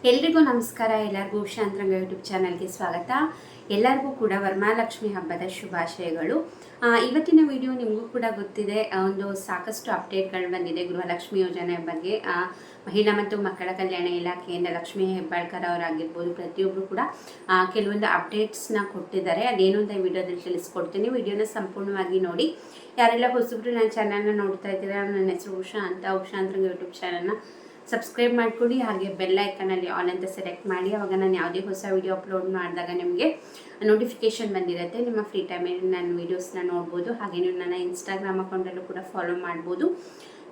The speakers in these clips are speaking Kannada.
ಎಲ್ರಿಗೂ ನಮಸ್ಕಾರ. ಎಲ್ಲರಿಗೂ ಉಷಾಂತರಂಗ ಯೂಟ್ಯೂಬ್ ಚಾನಲ್ಗೆ ಸ್ವಾಗತ. ಎಲ್ಲರಿಗೂ ಕೂಡ ವರಮಹಾಲಕ್ಷ್ಮಿ ಹಬ್ಬದ ಶುಭಾಶಯಗಳು. ಇವತ್ತಿನ ವಿಡಿಯೋ ನಿಮಗೂ ಕೂಡ ಗೊತ್ತಿದೆ, ಒಂದು ಸಾಕಷ್ಟು ಅಪ್ಡೇಟ್ಗಳು ಬಂದಿದೆ ಗೃಹಲಕ್ಷ್ಮಿ ಯೋಜನೆ ಬಗ್ಗೆ. ಮಹಿಳಾ ಮತ್ತು ಮಕ್ಕಳ ಕಲ್ಯಾಣ ಇಲಾಖೆಯಿಂದ ಲಕ್ಷ್ಮೀ ಹೆಬ್ಬಾಳ್ಕರ್ ಅವರಾಗಿರ್ಬೋದು, ಪ್ರತಿಯೊಬ್ಬರು ಕೂಡ ಕೆಲವೊಂದು ಅಪ್ಡೇಟ್ಸ್ನ ಕೊಟ್ಟಿದ್ದಾರೆ. ಅದೇನು ಅಂತ ಈ ವಿಡಿಯೋದಲ್ಲಿ ತಿಳಿಸ್ಕೊಡ್ತೀನಿ. ವಿಡಿಯೋನ ಸಂಪೂರ್ಣವಾಗಿ ನೋಡಿ. ಯಾರೆಲ್ಲ ಹೊಸಬ್ರು ನನ್ನ ಚಾನಲ್ನ ನೋಡ್ತಾ ಇದ್ದೀರಾ, ನನ್ನ ಹೆಸರು ಉಷಾಂತರಂಗ ಯೂಟ್ಯೂಬ್ ಚಾನಲ್ನ ಸಬ್ಸ್ಕ್ರೈಬ್ ಮಾಡ್ಕೊಳ್ಳಿ. ಹಾಗೆ ಬೆಲ್ ಐಕನಲ್ಲಿ ಆಲ್ ಅಂತ ಸೆಲೆಕ್ಟ್ ಮಾಡಿ. ಅವಾಗ ನಾನು ಯಾವುದೇ ಹೊಸ ವಿಡಿಯೋ ಅಪ್ಲೋಡ್ ಮಾಡಿದಾಗ ನಿಮಗೆ ನೋಟಿಫಿಕೇಷನ್ ಬಂದಿರುತ್ತೆ. ನಿಮ್ಮ ಫ್ರೀ ಟೈಮಲ್ಲಿ ನನ್ನ ವೀಡಿಯೋಸ್ನ ನೋಡ್ಬೋದು. ಹಾಗೆ ನೀವು ನನ್ನ ಇನ್ಸ್ಟಾಗ್ರಾಮ್ ಅಕೌಂಟಲ್ಲೂ ಕೂಡ ಫಾಲೋ ಮಾಡ್ಬೋದು.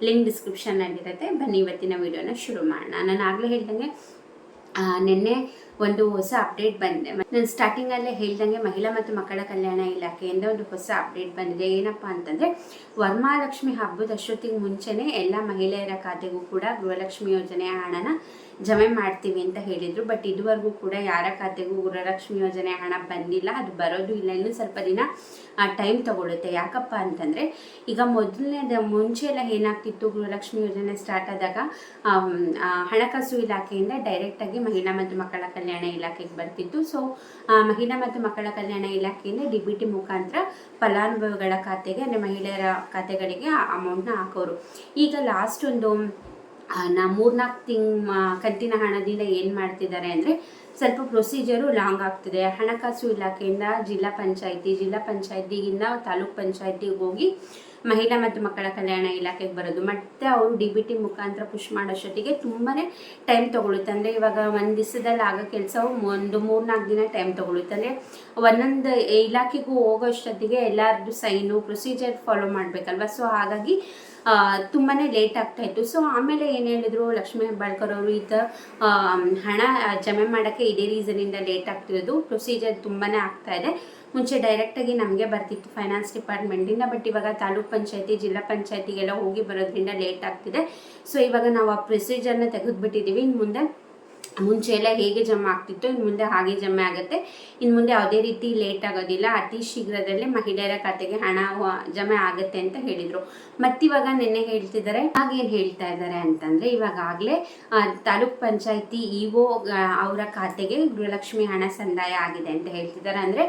ಲಿಂಕ್ ಡಿಸ್ಕ್ರಿಪ್ಷನ್ನಲ್ಲಿರುತ್ತೆ. ಬನ್ನಿ ಇವತ್ತಿನ ವಿಡಿಯೋನ ಶುರು ಮಾಡೋಣ. ನಾನು ಆಗಲೇ ಹೇಳ್ದಂಗೆ ನಿನ್ನೆ ಒಂದು ಹೊಸ ಅಪ್ಡೇಟ್ ಬಂದಿದೆ. ನಾನು ಸ್ಟಾರ್ಟಿಂಗಲ್ಲೇ ಹೇಳ್ದಂಗೆ ಮಹಿಳಾ ಮತ್ತು ಮಕ್ಕಳ ಕಲ್ಯಾಣ ಇಲಾಖೆಯಿಂದ ಒಂದು ಹೊಸ ಅಪ್ಡೇಟ್ ಬಂದಿದೆ. ಏನಪ್ಪ ಅಂತಂದರೆ, ವರಮಹಾಲಕ್ಷ್ಮಿ ಹಬ್ಬದಷ್ಟೊತ್ತಿಗೆ ಮುಂಚೆನೇ ಎಲ್ಲ ಮಹಿಳೆಯರ ಖಾತೆಗೂ ಕೂಡ ಗೃಹಲಕ್ಷ್ಮಿ ಯೋಜನೆಯ ಹಣನ ಜಮೆ ಮಾಡ್ತೀವಿ ಅಂತ ಹೇಳಿದರು. ಬಟ್ ಇದುವರೆಗೂ ಕೂಡ ಯಾರ ಖಾತೆಗೂ ಗೃಹಲಕ್ಷ್ಮಿ ಯೋಜನೆ ಹಣ ಬಂದಿಲ್ಲ. ಅದು ಬರೋದು ಇಲ್ಲ, ಇನ್ನೂ ಸ್ವಲ್ಪ ದಿನ ಟೈಮ್ ತಗೊಳುತ್ತೆ. ಯಾಕಪ್ಪ ಅಂತಂದರೆ, ಈಗ ಮುಂಚೆ ಎಲ್ಲ ಏನಾಗ್ತಿತ್ತು, ಗೃಹಲಕ್ಷ್ಮಿ ಯೋಜನೆ ಸ್ಟಾರ್ಟ್ ಆದಾಗ ಹಣಕಾಸು ಇಲಾಖೆಯಿಂದ ಡೈರೆಕ್ಟಾಗಿ ಮಹಿಳಾ ಮತ್ತು ಮಕ್ಕಳ ಕಲ್ಯಾಣ ಇಲಾಖೆಗೆ ಬರ್ತಿತ್ತು. ಸೊ ಮಹಿಳಾ ಮತ್ತು ಮಕ್ಕಳ ಕಲ್ಯಾಣ ಇಲಾಖೆಯಿಂದ DBT ಮುಖಾಂತರ ಫಲಾನುಭವಿಗಳ ಖಾತೆಗೆ, ಅಂದರೆ ಮಹಿಳೆಯರ ಖಾತೆಗಳಿಗೆ ಅಮೌಂಟ್ನ ಹಾಕೋರು. ಈಗ ಲಾಸ್ಟ್ ಒಂದು 3-4 ಕಂತಿನ ಹಣದಿಂದ ಏನು ಮಾಡ್ತಿದ್ದಾರೆ ಅಂದರೆ, ಸ್ವಲ್ಪ ಪ್ರೊಸೀಜರು ಲಾಂಗ್ ಆಗ್ತಿದೆ. ಹಣಕಾಸು ಇಲಾಖೆಯಿಂದ ಜಿಲ್ಲಾ ಪಂಚಾಯತಿಗಿಂದ ತಾಲೂಕ್ ಪಂಚಾಯತಿಗೆ ಹೋಗಿ ಮಹಿಳಾ ಮತ್ತು ಮಕ್ಕಳ ಕಲ್ಯಾಣ ಇಲಾಖೆಗೆ ಬರೋದು, ಮತ್ತು ಅವರು DBT ಮುಖಾಂತರ ಪುಷ್ ಮಾಡೋಷ್ಟೊತ್ತಿಗೆ ತುಂಬಾ ಟೈಮ್ ತೊಗೊಳುತ್ತೆ. ಅಂದರೆ ಇವಾಗ ಒಂದು ದಿವಸದಲ್ಲಿ ಆಗೋ ಕೆಲಸವು 3-4 ದಿನ ಟೈಮ್ ತೊಗೊಳುತ್ತೆ. ಅಂದರೆ ಒಂದೊಂದು ಇಲಾಖೆಗೂ ಹೋಗೋಷ್ಟೊತ್ತಿಗೆ ಎಲ್ಲರದ್ದು ಸೈನು ಪ್ರೊಸೀಜರ್ ಫಾಲೋ ಮಾಡಬೇಕಲ್ವ. ಸೊ ಹಾಗಾಗಿ ತುಂಬಾ ಲೇಟ್ ಆಗ್ತಾಯಿತ್ತು. ಸೊ ಆಮೇಲೆ ಏನು ಹೇಳಿದ್ರು ಲಕ್ಷ್ಮೀ ಹೆಬ್ಬಾಳ್ಕರ್ ಅವರು, ಈ ಥರ ಹಣ ಜಮೆ ಮಾಡೋಕ್ಕೆ ಇದೇ ರೀಸನಿಂದ ಲೇಟ್ ಆಗ್ತಿರೋದು, ಪ್ರೊಸೀಜರ್ ತುಂಬಾ ಆಗ್ತಾಯಿದೆ. ಮುಂಚೆ ಡೈರೆಕ್ಟಾಗಿ ನಮಗೆ ಬರ್ತಿತ್ತು ಫೈನಾನ್ಸ್ ಡಿಪಾರ್ಟ್ಮೆಂಟಿಂದ, ಬಟ್ ಇವಾಗ ತಾಲೂಕ್ ಪಂಚಾಯತಿ ಜಿಲ್ಲಾ ಪಂಚಾಯತಿಗೆಲ್ಲ ಹೋಗಿ ಬರೋದ್ರಿಂದ ಲೇಟ್ ಆಗ್ತಿದೆ. ಸೊ ಇವಾಗ ನಾವು ಆ ಪ್ರೊಸೀಜರ್ನ ತೆಗೆದುಬಿಟ್ಟಿದ್ದೀವಿ. ಇನ್ನು ಮುಂಚೆ ಎಲ್ಲ ಹೇಗೆ ಜಮೆ ಆಗ್ತಿತ್ತು, ಇನ್ನು ಮುಂದೆ ಹಾಗೆ ಜಮೆ ಆಗುತ್ತೆ. ಇನ್ನು ಮುಂದೆ ಯಾವುದೇ ರೀತಿ ಲೇಟ್ ಆಗೋದಿಲ್ಲ. ಅತಿ ಶೀಘ್ರದಲ್ಲೇ ಮಹಿಳೆಯರ ಖಾತೆಗೆ ಹಣ ಜಮೆ ಆಗುತ್ತೆ ಅಂತ ಹೇಳಿದರು. ಮತ್ತಿವಾಗ ನಿನ್ನೆ ಹೇಳ್ತಿದ್ದಾರೆ, ಹಾಗೇನು ಹೇಳ್ತಾ ಇದ್ದಾರೆ ಅಂತಂದರೆ, ಇವಾಗಲೇ ತಾಲೂಕ್ ಪಂಚಾಯತಿ EO ಅವರ ಖಾತೆಗೆ ಗೃಹಲಕ್ಷ್ಮಿ ಹಣ ಸಂದಾಯ ಆಗಿದೆ ಅಂತ ಹೇಳ್ತಿದ್ದಾರೆ. ಅಂದರೆ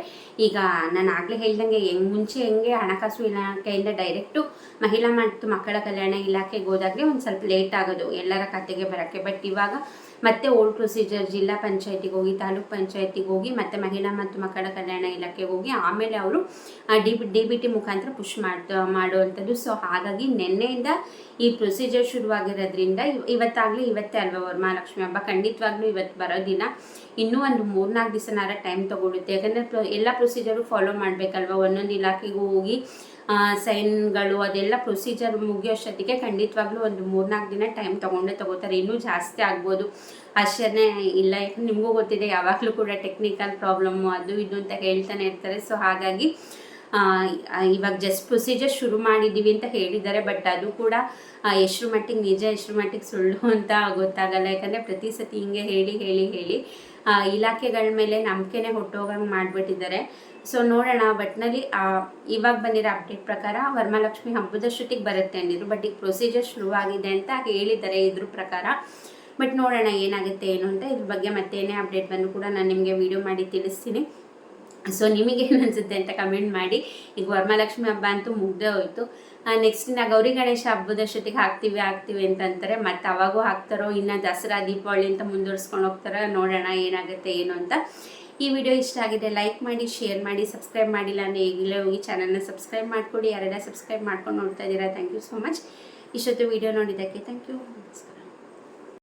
ಈಗ ನಾನು ಆಗಲೇ ಹೇಳ್ದಂಗೆ ಮುಂಚೆ ಹೆಂಗೆ ಹಣಕಾಸು ಇಲಾಖೆಯಿಂದ ಡೈರೆಕ್ಟು ಮಹಿಳಾ ಮತ್ತು ಮಕ್ಕಳ ಕಲ್ಯಾಣ ಇಲಾಖೆಗೆ ಹೋದಾಗಲೇ ಒಂದು ಸ್ವಲ್ಪ ಲೇಟ್ ಆಗೋದು ಎಲ್ಲರ ಖಾತೆಗೆ ಬರೋಕ್ಕೆ. ಬಟ್ ಇವಾಗ ಮತ್ತೆ ಓಲ್ಡ್ ಪ್ರೊಸೀಜರ್ ಜಿಲ್ಲಾ ಪಂಚಾಯತಿಗೆ ಹೋಗಿ, ತಾಲೂಕ್ ಪಂಚಾಯತಿಗೆ ಹೋಗಿ, ಮತ್ತು ಮಹಿಳಾ ಮತ್ತು ಮಕ್ಕಳ ಕಲ್ಯಾಣ ಇಲಾಖೆಗೆ ಹೋಗಿ ಆಮೇಲೆ ಅವರು DBT ಮುಖಾಂತರ ಪುಷ್ ಮಾಡುವಂಥದ್ದು. ಸೊ ಹಾಗಾಗಿ ನಿನ್ನೆಯಿಂದ ಈ ಪ್ರೊಸೀಜರ್ ಶುರುವಾಗಿರೋದ್ರಿಂದ ಇವತ್ತೇ ಅಲ್ವಾ ವರಮಹಾಲಕ್ಷ್ಮಿ ಹಬ್ಬ, ಖಂಡಿತವಾಗ್ಲೂ ಇವತ್ತು ಬರೋದಿಲ್ಲ. ಇನ್ನೂ ಒಂದು 3-4 ದಿವಸನಾರ ಟೈಮ್ ತೊಗೊಳುತ್ತೆ. ಯಾಕಂದರೆ ಎಲ್ಲ ಪ್ರೊಸೀಜರು ಫಾಲೋ ಮಾಡಬೇಕಲ್ವ. ಒಂದೊಂದು ಇಲಾಖೆಗೂ ಹೋಗಿ ಸೈನ್ಗಳು ಅದೆಲ್ಲ ಪ್ರೊಸೀಜರ್ ಮುಗಿಯೋಷ್ಟೊತ್ತಿಗೆ ಖಂಡಿತವಾಗ್ಲೂ ಒಂದು 3-4 ದಿನ ಟೈಮ್ ತೊಗೋತಾರೆ. ಇನ್ನೂ ಜಾಸ್ತಿ ಆಗ್ಬೋದು, ಅಷ್ಟೇ ಇಲ್ಲ. ಯಾಕಂದ್ರೆ ನಿಮಗೂ ಗೊತ್ತಿದೆ, ಯಾವಾಗಲೂ ಕೂಡ ಟೆಕ್ನಿಕಲ್ ಪ್ರಾಬ್ಲಮ್ಮು ಅದು ಇದು ಅಂತ ಹೇಳ್ತಾನೆ ಇರ್ತಾರೆ. ಸೊ ಹಾಗಾಗಿ ಇವಾಗ ಜಸ್ಟ್ ಪ್ರೊಸೀಜರ್ ಶುರು ಮಾಡಿದ್ದೀವಿ ಅಂತ ಹೇಳಿದ್ದಾರೆ. ಬಟ್ ಅದು ಕೂಡ ಎಷ್ಟರ ಮಟ್ಟಿಗೆ ನಿಜ, ಎಷ್ಟರ ಮಟ್ಟಿಗೆ ಸುಳ್ಳು ಅಂತ ಗೊತ್ತಾಗಲ್ಲ. ಯಾಕಂದರೆ ಪ್ರತಿ ಸತಿ ಹಿಂಗೆ ಹೇಳಿ ಇಲಾಖೆಗಳ ಮೇಲೆ ನಂಬಿಕೆನೇ ಹೊಟ್ಟೋಗಂಗೆ ಮಾಡಿಬಿಟ್ಟಿದ್ದಾರೆ. ಸೊ ನೋಡೋಣ. ಒಟ್ಟಿನಲ್ಲಿ ಇವಾಗ ಬಂದಿರೋ ಅಪ್ಡೇಟ್ ಪ್ರಕಾರ ವರಮಹಾಲಕ್ಷ್ಮಿ ಹಬ್ಬದಷ್ಟೊತ್ತಿಗೆ ಬರುತ್ತೆ ಅಂದಿದ್ರು. ಬಟ್ ಈಗ ಪ್ರೊಸೀಜರ್ ಶುರುವಾಗಿದೆ ಅಂತ ಹೇಳಿದ್ದಾರೆ ಇದ್ರ ಪ್ರಕಾರ. ಬಟ್ ನೋಡೋಣ ಏನಾಗುತ್ತೆ ಏನು ಅಂತ. ಇದ್ರ ಬಗ್ಗೆ ಮತ್ತೇನೇ ಅಪ್ಡೇಟ್ ಬಂದು ಕೂಡ ನಾನು ನಿಮಗೆ ವಿಡಿಯೋ ಮಾಡಿ ತಿಳಿಸ್ತೀನಿ. ಸೊ ನಿಮಗೇನು ಅನಿಸುತ್ತೆ ಅಂತ ಕಮೆಂಟ್ ಮಾಡಿ. ಈಗ ವರಮಹಾಲಕ್ಷ್ಮಿ ಹಬ್ಬ ಅಂತೂ ಮುಗ್ದೇ ಹೋಯಿತು. ನೆಕ್ಸ್ಟ್ ಗೌರಿ ಗಣೇಶ ಹಬ್ಬದಷ್ಟೊತ್ತಿಗೆ ಹಾಕ್ತೀವಿ ಅಂತಂತಾರೆ. ಮತ್ತು ಅವಾಗೂ ಹಾಕ್ತಾರೋ, ಇನ್ನು ದಸರಾ ದೀಪಾವಳಿ ಅಂತ ಮುಂದುವರ್ಸ್ಕೊಂಡು ಹೋಗ್ತಾರೋ, ನೋಡೋಣ ಏನಾಗುತ್ತೆ ಏನು ಅಂತ. ಈ ವಿಡಿಯೋ ಇಷ್ಟ ಆಗಿದೆ ಲೈಕ್ ಮಾಡಿ, ಶೇರ್ ಮಾಡಿ, ಸಬ್ಸ್ಕ್ರೈಬ್ ಮಾಡಿಲ್ಲ ಅಂದರೆ ಈಗಲೇ ಹೋಗಿ ಚಾನಲ್ನ ಸಬ್ಸ್ಕ್ರೈಬ್ ಮಾಡಿಕೊಡಿ. ಯಾರೆಲ್ಲ ಸಬ್ಸ್ಕ್ರೈಬ್ ಮಾಡ್ಕೊಂಡು ನೋಡ್ತಾ ಇದ್ದೀರಾ, ಥ್ಯಾಂಕ್ ಯು ಸೋ ಮಚ್. ಇಷ್ಟೊತ್ತು ವಿಡಿಯೋ ನೋಡಿದ್ದಕ್ಕೆ ಥ್ಯಾಂಕ್ ಯು.